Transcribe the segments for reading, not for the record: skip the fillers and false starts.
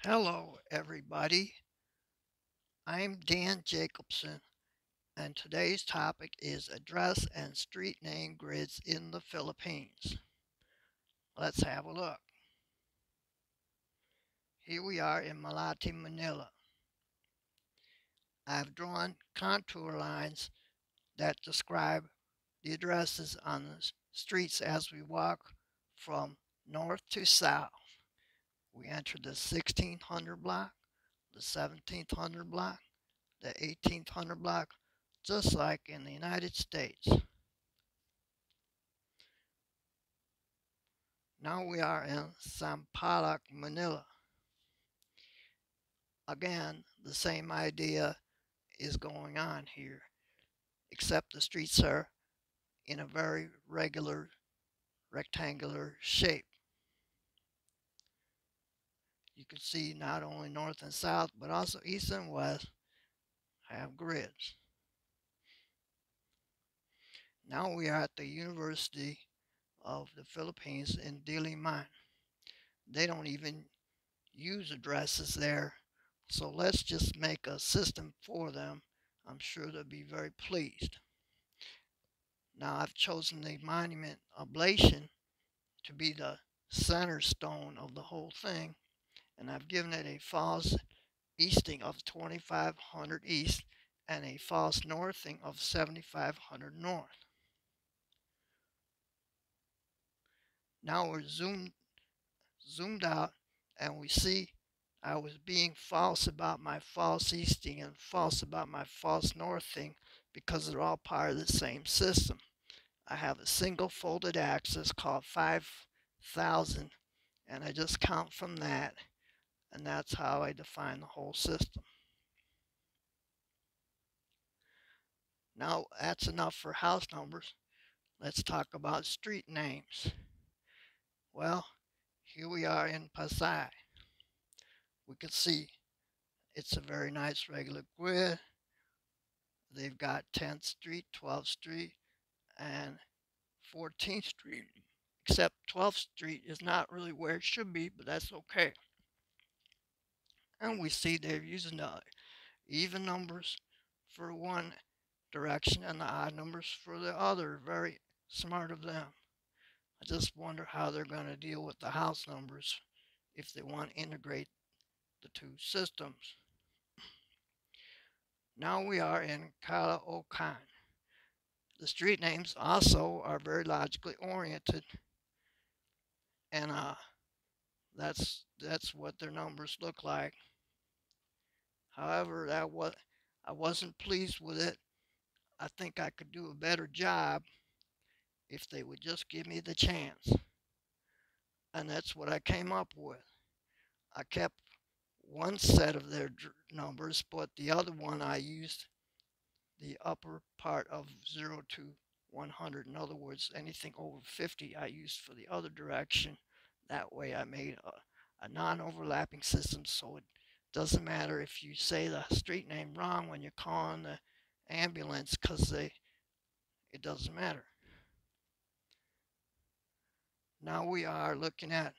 Hello, everybody. I'm Dan Jacobson, and today's topic is address and street name grids in the Philippines. Let's have a look. Here we are in Malate, Manila. I've drawn contour lines that describe the addresses on the streets as we walk from north to south. We enter the 1600 block, the 1700 block, the 1800 block, just like in the United States. Now we are in Sampaloc, Manila. Again, the same idea is going on here, except the streets are in a very regular rectangular shape. You can see not only north and south, but also east and west have grids. Now we are at the University of the Philippines in Diliman. They don't even use addresses there, so let's just make a system for them. I'm sure they'll be very pleased. Now I've chosen the monument oblation to be the center stone of the whole thing, and I've given it a false easting of 2500 east and a false northing of 7500 north. Now we're zoomed out, and we see I was being false about my false easting and false about my false northing because they're all part of the same system. I have a single folded axis called 5000, and I just count from that, and that's how I define the whole system. Now that's enough for house numbers. Let's talk about street names. Well, here we are in Pasay. We can see it's a very nice regular grid. They've got 10th Street, 12th Street, and 14th Street, except 12th Street is not really where it should be, but that's okay. And we see they're using the even numbers for one direction and the odd numbers for the other. Very smart of them. I just wonder how they're going to deal with the house numbers if they want to integrate the two systems. Now we are in Caloocan. The street names also are very logically oriented, and that's what their numbers look like. However, I wasn't pleased with it. I think I could do a better job if they would just give me the chance. And that's what I came up with. I kept one set of their numbers, but the other one I used the upper part of 0 to 100. In other words, anything over 50 I used for the other direction. That way I made a non-overlapping system, so it doesn't matter if you say the street name wrong when you're calling the ambulance, because it doesn't matter. Now we are looking at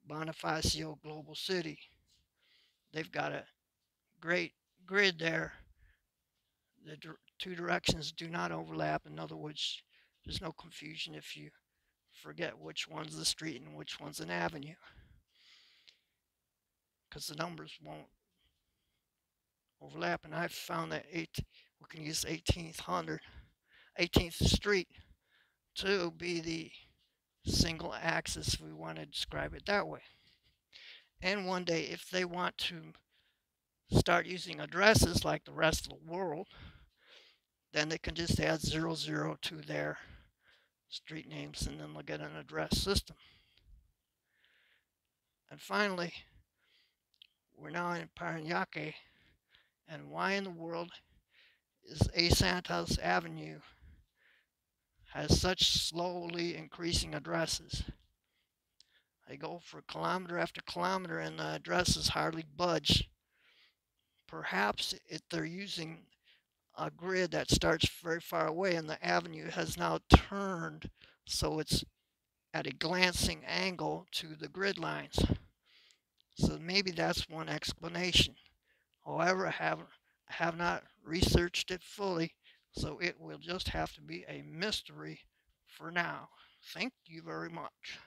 Bonifacio Global City. They've got a great grid there. The two directions do not overlap. In other words, there's no confusion if you forget which one's the street and which one's an avenue, because the numbers won't overlap. And I've found that we can use 18th Street to be the single axis if we want to describe it that way. And one day, if they want to start using addresses like the rest of the world, then they can just add 00 to their street names, and then they'll get an address system. And finally, we're now in Parañaque, and why in the world is A. Santos Avenue has such slowly increasing addresses? They go for kilometer after kilometer, and the addresses hardly budge. Perhaps if they're using a grid that starts very far away, and the avenue has now turned so it's at a glancing angle to the grid lines. So maybe that's one explanation. However, have not researched it fully, so it will just have to be a mystery for now. Thank you very much.